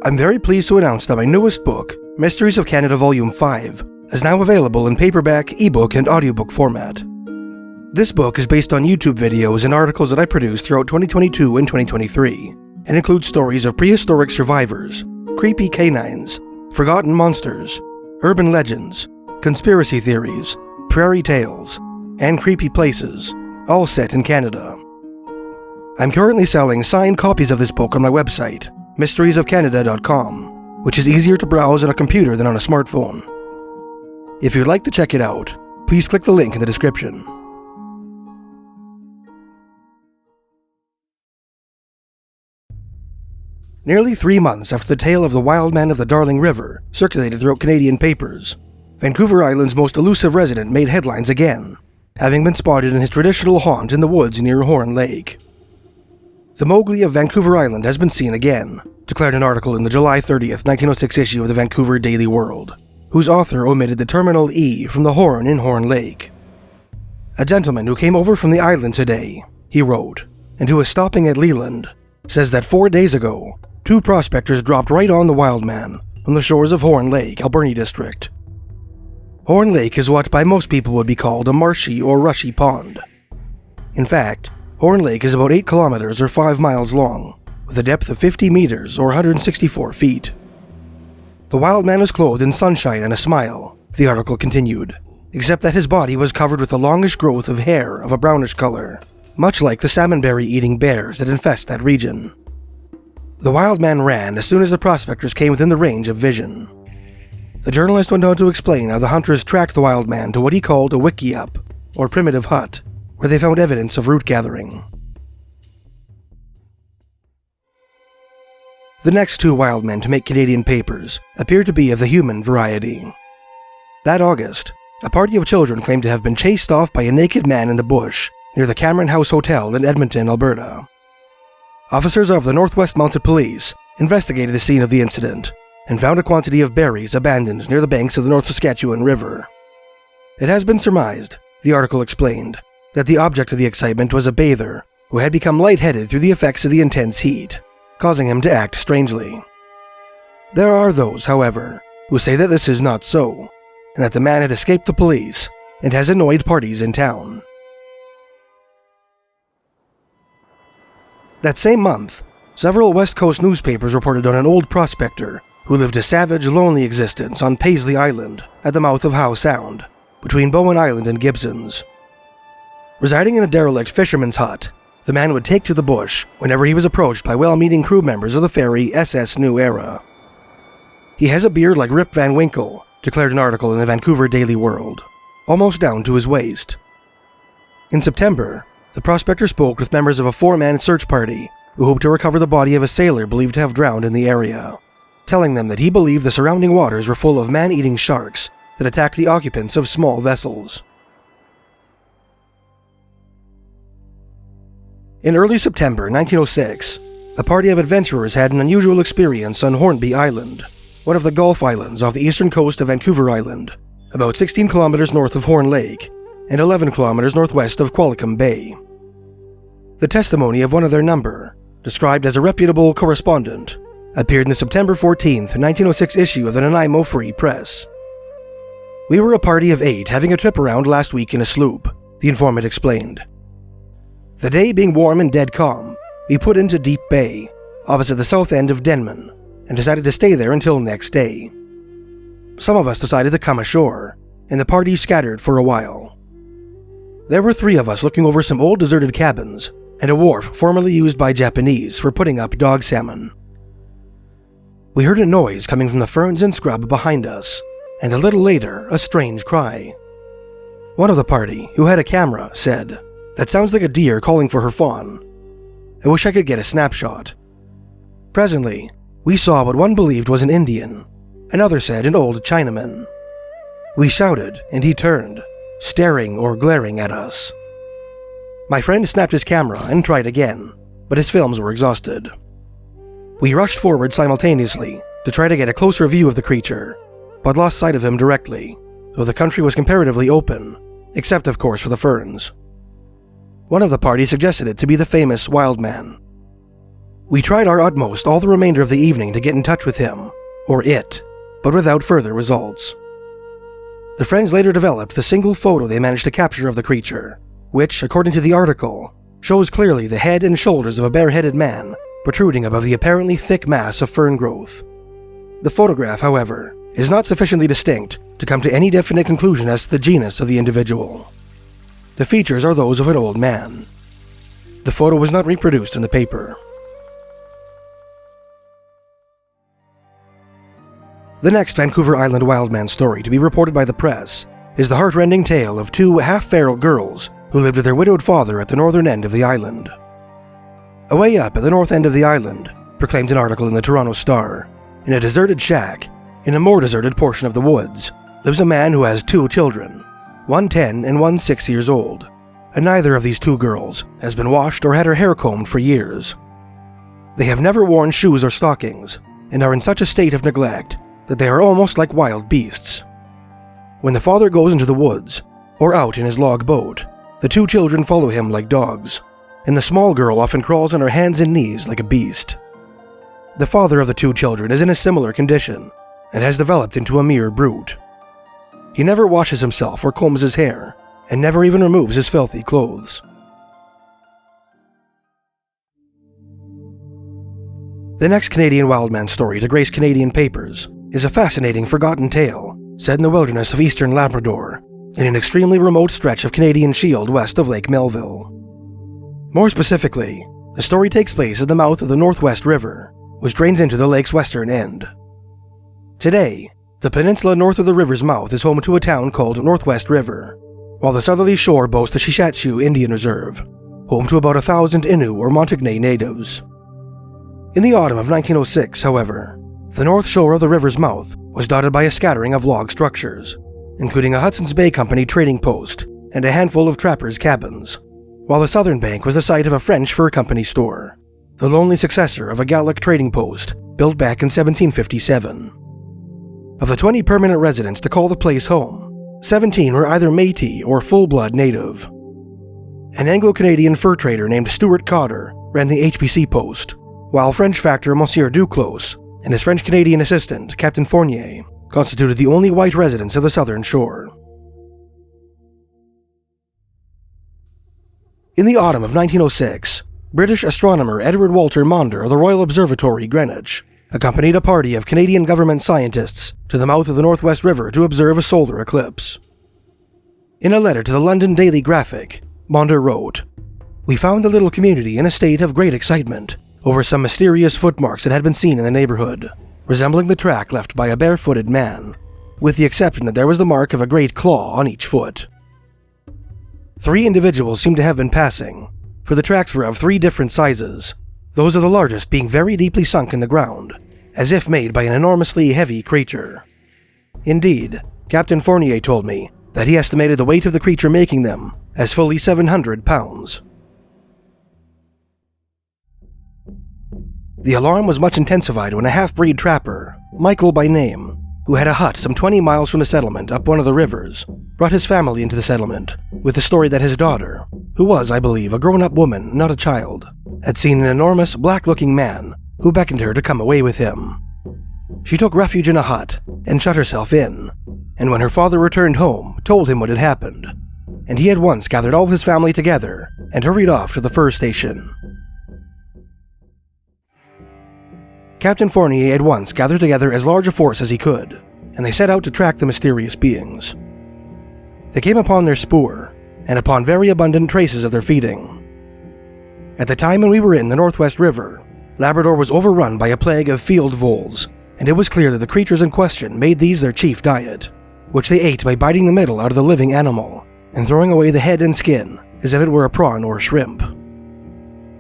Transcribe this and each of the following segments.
I'm very pleased to announce that my newest book, Mysteries of Canada Volume 5, is now available in paperback, ebook, and audiobook format. This book is based on YouTube videos and articles that I produced throughout 2022 and 2023, and includes stories of prehistoric survivors, creepy canines, forgotten monsters, urban legends, conspiracy theories, prairie tales, and creepy places, all set in Canada. I'm currently selling signed copies of this book on my website, mysteriesofcanada.com, which is easier to browse on a computer than on a smartphone. If you'd like to check it out, please click the link in the description. Nearly 3 months after the tale of the Wildman of the Darling River circulated throughout Canadian papers, Vancouver Island's most elusive resident made headlines again, having been spotted in his traditional haunt in the woods near Horne Lake. The Mowgli of Vancouver Island has been seen again, declared an article in the July 30th, 1906 issue of the Vancouver Daily World, whose author omitted the terminal E from the horn in Horne Lake. A gentleman who came over from the island today, he wrote, and who is stopping at Leland, says that 4 days ago, 2 prospectors dropped right on the Wildman from the shores of Horne Lake, Alberta district. Horne Lake is what by most people would be called a marshy or rushy pond. In fact, Horne Lake is about 8 kilometers or 5 miles long, with a depth of 50 meters or 164 feet. The Wildman was clothed in sunshine and a smile, the article continued, except that his body was covered with a longish growth of hair of a brownish color, much like the salmonberry-eating bears that infest that region. The Wildman ran as soon as the prospectors came within the range of vision. The journalist went on to explain how the hunters tracked the Wildman to what he called a wickiup, or primitive hut, where they found evidence of root gathering. The next 2 Wildmen to make Canadian papers appear to be of the human variety. That August, a party of children claimed to have been chased off by a naked man in the bush near the Cameron House Hotel in Edmonton, Alberta. Officers of the Northwest Mounted Police investigated the scene of the incident and found a quantity of berries abandoned near the banks of the North Saskatchewan River. It has been surmised, the article explained, that the object of the excitement was a bather who had become lightheaded through the effects of the intense heat, causing him to act strangely. There are those, however, who say that this is not so, and that the man had escaped the police and has annoyed parties in town. That same month, several West Coast newspapers reported on an old prospector who lived a savage, lonely existence on Pasely Island at the mouth of Howe Sound, between Bowen Island and Gibsons. Residing in a derelict fisherman's hut, the man would take to the bush whenever he was approached by well-meaning crew members of the ferry SS New Era. He has a beard like Rip Van Winkle, declared an article in the Vancouver Daily World, almost down to his waist. In September, the prospector spoke with members of a 4-man search party who hoped to recover the body of a sailor believed to have drowned in the area, telling them that he believed the surrounding waters were full of man-eating sharks that attacked the occupants of small vessels. In early September 1906, a party of adventurers had an unusual experience on Hornby Island, one of the Gulf Islands off the eastern coast of Vancouver Island, about 16 kilometers north of Horne Lake and 11 kilometers northwest of Qualicum Bay. The testimony of one of their number, described as a reputable correspondent, appeared in the September 14, 1906 issue of the Nanaimo Free Press. "We were a party of 8 having a trip around last week in a sloop," the informant explained. "The day being warm and dead calm, we put into Deep Bay, opposite the south end of Denman, and decided to stay there until next day. Some of us decided to come ashore, and the party scattered for a while. There were 3 of us looking over some old deserted cabins and a wharf formerly used by Japanese for putting up dog salmon. We heard a noise coming from the ferns and scrub behind us, and a little later, a strange cry. One of the party, who had a camera, said, 'That sounds like a deer calling for her fawn. I wish I could get a snapshot.' Presently, we saw what one believed was an Indian, another said an old Chinaman. We shouted, and he turned, staring or glaring at us. My friend snapped his camera and tried again, but his films were exhausted. We rushed forward simultaneously to try to get a closer view of the creature, but lost sight of him directly, though the country was comparatively open, except of course for the ferns. One of the party suggested it to be the famous Wildman. We tried our utmost all the remainder of the evening to get in touch with him, or it, but without further results. The friends later developed the single photo they managed to capture of the creature, which, according to the article, shows clearly the head and shoulders of a bareheaded man protruding above the apparently thick mass of fern growth. The photograph, however, is not sufficiently distinct to come to any definite conclusion as to the genus of the individual. The features are those of an old man. The photo was not reproduced in the paper. The next Vancouver Island wildman story to be reported by the press is the heartrending tale of two half-feral girls who lived with their widowed father at the northern end of the island. Away up at the north end of the island, proclaimed an article in the Toronto Star, in a deserted shack, in a more deserted portion of the woods, lives a man who has two children, one 10 and one 6 years old, and neither of these two girls has been washed or had her hair combed for years. They have never worn shoes or stockings, and are in such a state of neglect that they are almost like wild beasts. When the father goes into the woods, or out in his log boat, the two children follow him like dogs, and the small girl often crawls on her hands and knees like a beast. The father of the two children is in a similar condition, and has developed into a mere brute. He never washes himself or combs his hair, and never even removes his filthy clothes. The next Canadian wildman story to grace Canadian papers is a fascinating forgotten tale set in the wilderness of eastern Labrador, in an extremely remote stretch of Canadian Shield west of Lake Melville. More specifically, the story takes place at the mouth of the Northwest River, which drains into the lake's western end. Today, the peninsula north of the river's mouth is home to a town called Northwest River, while the southerly shore boasts the Shishatshu Indian Reserve, home to about 1,000 Innu or Montagnais natives. In the autumn of 1906, however, the north shore of the river's mouth was dotted by a scattering of log structures, including a Hudson's Bay Company trading post and a handful of trappers' cabins, while the southern bank was the site of a French fur company store, the lonely successor of a Gallic trading post built back in 1757. Of the 20 permanent residents to call the place home, 17 were either Métis or full-blood native. An Anglo-Canadian fur trader named Stuart Cotter ran the HPC post, while French factor Monsieur Duclos and his French-Canadian assistant, Captain Fournier, constituted the only white residents of the southern shore. In the autumn of 1906, British astronomer Edward Walter Maunder of the Royal Observatory, Greenwich, accompanied a party of Canadian government scientists to the mouth of the Northwest River to observe a solar eclipse. In a letter to the London Daily Graphic, Maunder wrote, "We found the little community in a state of great excitement over some mysterious footmarks that had been seen in the neighborhood, resembling the track left by a barefooted man, with the exception that there was the mark of a great claw on each foot. 3 individuals seemed to have been passing, for the tracks were of 3 different sizes, those of the largest being very deeply sunk in the ground, as if made by an enormously heavy creature. Indeed, Captain Fournier told me that he estimated the weight of the creature making them as fully 700 pounds. The alarm was much intensified when a half-breed trapper, Michael by name, who had a hut some 20 miles from the settlement up one of the rivers, brought his family into the settlement with the story that his daughter, who was, I believe, a grown-up woman, not a child, had seen an enormous, black-looking man who beckoned her to come away with him. She took refuge in a hut and shut herself in, and when her father returned home, told him what had happened, and he at once gathered all his family together and hurried off to the fur station. Captain Fournier at once gathered together as large a force as he could, and they set out to track the mysterious beings. They came upon their spoor, and upon very abundant traces of their feeding. At the time when we were in the Northwest River, Labrador was overrun by a plague of field voles, and it was clear that the creatures in question made these their chief diet, which they ate by biting the middle out of the living animal, and throwing away the head and skin as if it were a prawn or shrimp.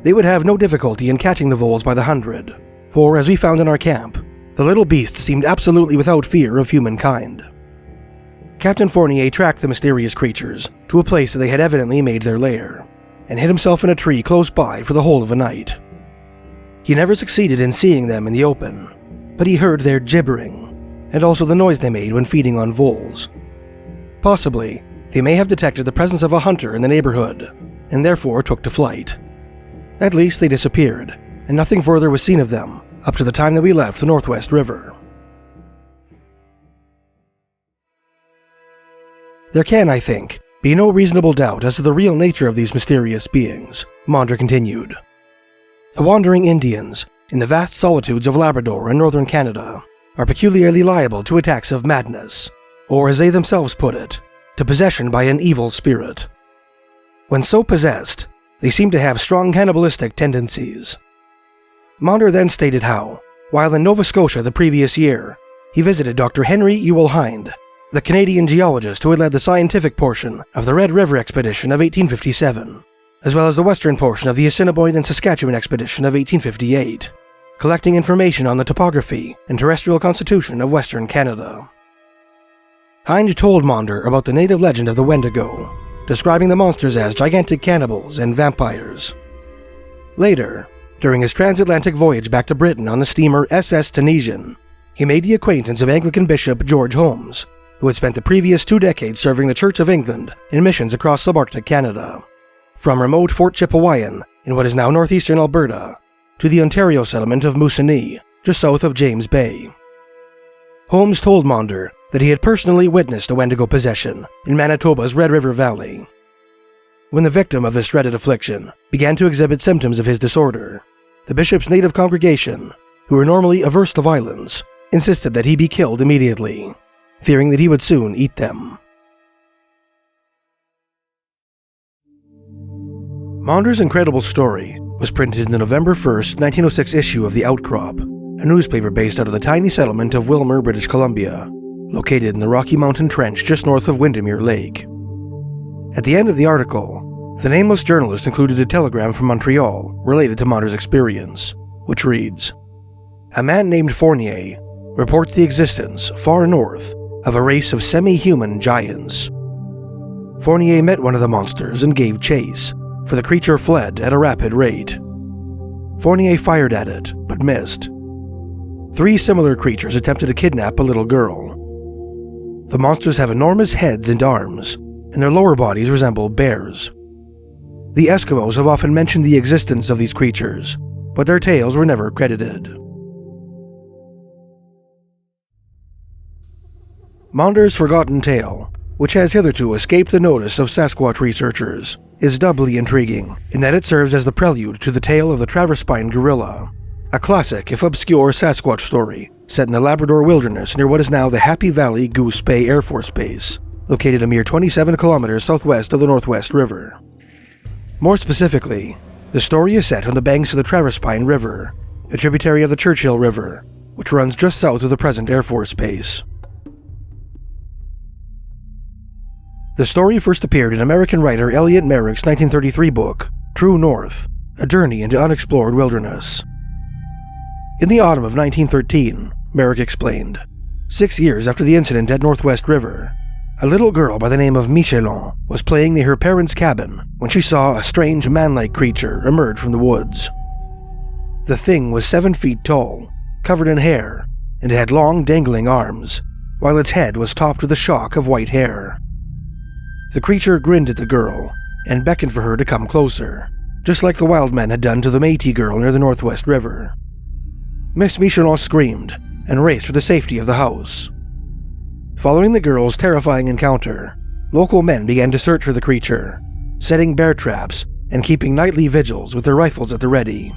They would have no difficulty in catching the voles by the hundred, for, as we found in our camp, the little beasts seemed absolutely without fear of humankind. Captain Fournier tracked the mysterious creatures to a place that they had evidently made their lair, and hid himself in a tree close by for the whole of a night. He never succeeded in seeing them in the open, but he heard their gibbering, and also the noise they made when feeding on voles. Possibly, they may have detected the presence of a hunter in the neighborhood, and therefore took to flight. At least they disappeared, and nothing further was seen of them up to the time that we left the Northwest River. There can, I think, be no reasonable doubt as to the real nature of these mysterious beings, Maunder continued. The wandering Indians, in the vast solitudes of Labrador and northern Canada, are peculiarly liable to attacks of madness, or as they themselves put it, to possession by an evil spirit. When so possessed, they seem to have strong cannibalistic tendencies. Maunder then stated how, while in Nova Scotia the previous year, he visited Dr. Henry Ewell Hind, the Canadian geologist who had led the scientific portion of the Red River expedition of 1857, as well as the western portion of the Assiniboine and Saskatchewan expedition of 1858, collecting information on the topography and terrestrial constitution of Western Canada. Hind told Maunder about the native legend of the Wendigo, describing the monsters as gigantic cannibals and vampires. Later, during his transatlantic voyage back to Britain on the steamer SS Tunisian, he made the acquaintance of Anglican Bishop George Holmes, who had spent the previous 2 decades serving the Church of England in missions across subarctic Canada, from remote Fort Chipewyan in what is now northeastern Alberta to the Ontario settlement of Moosonee, just south of James Bay. Holmes told Maunder that he had personally witnessed a Wendigo possession in Manitoba's Red River Valley. When the victim of this dreaded affliction began to exhibit symptoms of his disorder, the bishop's native congregation, who were normally averse to violence, insisted that he be killed immediately, fearing that he would soon eat them. Maunder's incredible story was printed in the November 1st, 1906 issue of The Outcrop, a newspaper based out of the tiny settlement of Willmar, British Columbia, located in the Rocky Mountain Trench just north of Windermere Lake. At the end of the article, the nameless journalist included a telegram from Montreal related to Maunder's experience, which reads, "A man named Fournier reports the existence, far north, of a race of semi-human giants. Fournier met one of the monsters and gave chase, for the creature fled at a rapid rate. Fournier fired at it, but missed. 3 similar creatures attempted to kidnap a little girl. The monsters have enormous heads and arms, and their lower bodies resemble bears. The Eskimos have often mentioned the existence of these creatures, but their tales were never credited." Maunder's forgotten tale, which has hitherto escaped the notice of Sasquatch researchers, is doubly intriguing in that it serves as the prelude to the tale of the Traverspine Gorilla, a classic if obscure Sasquatch story set in the Labrador wilderness near what is now the Happy Valley Goose Bay Air Force Base, located a mere 27 kilometers southwest of the Northwest River. More specifically, the story is set on the banks of the Traverspine River, a tributary of the Churchill River, which runs just south of the present Air Force Base. The story first appeared in American writer Elliot Merrick's 1933 book, True North, A Journey into Unexplored Wilderness. In the autumn of 1913, Merrick explained, 6 years after the incident at Northwest River, a little girl by the name of Michelin was playing near her parents' cabin when she saw a strange man-like creature emerge from the woods. The thing was 7 feet tall, covered in hair, and had long dangling arms, while its head was topped with a shock of white hair. The creature grinned at the girl and beckoned for her to come closer, just like the Wildman had done to the Métis girl near the Northwest River. Miss Michelin screamed and raced for the safety of the house. Following the girl's terrifying encounter, local men began to search for the creature, setting bear traps and keeping nightly vigils with their rifles at the ready.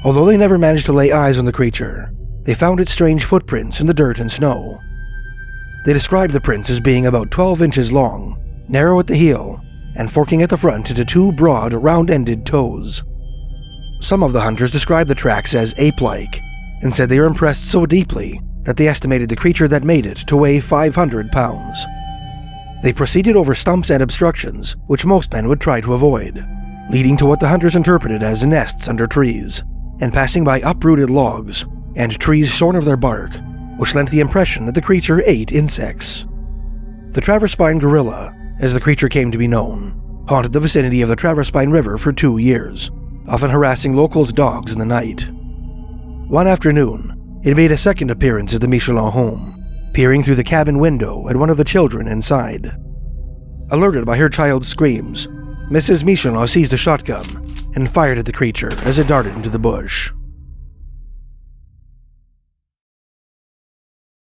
Although they never managed to lay eyes on the creature, they found its strange footprints in the dirt and snow. They described the prints as being about 12 inches long, narrow at the heel, and forking at the front into 2 broad, round-ended toes. Some of the hunters described the tracks as ape-like, and said they were impressed so deeply that they estimated the creature that made it to weigh 500 pounds. They proceeded over stumps and obstructions, which most men would try to avoid, leading to what the hunters interpreted as nests under trees, and passing by uprooted logs and trees shorn of their bark, which lent the impression that the creature ate insects. The Traverspine Gorilla, as the creature came to be known, haunted the vicinity of the Traverspine River for 2 years, often harassing locals' dogs in the night. One afternoon, it made a second appearance at the Michelin home, peering through the cabin window at one of the children inside. Alerted by her child's screams, Mrs. Michelin seized a shotgun and fired at the creature as it darted into the bush.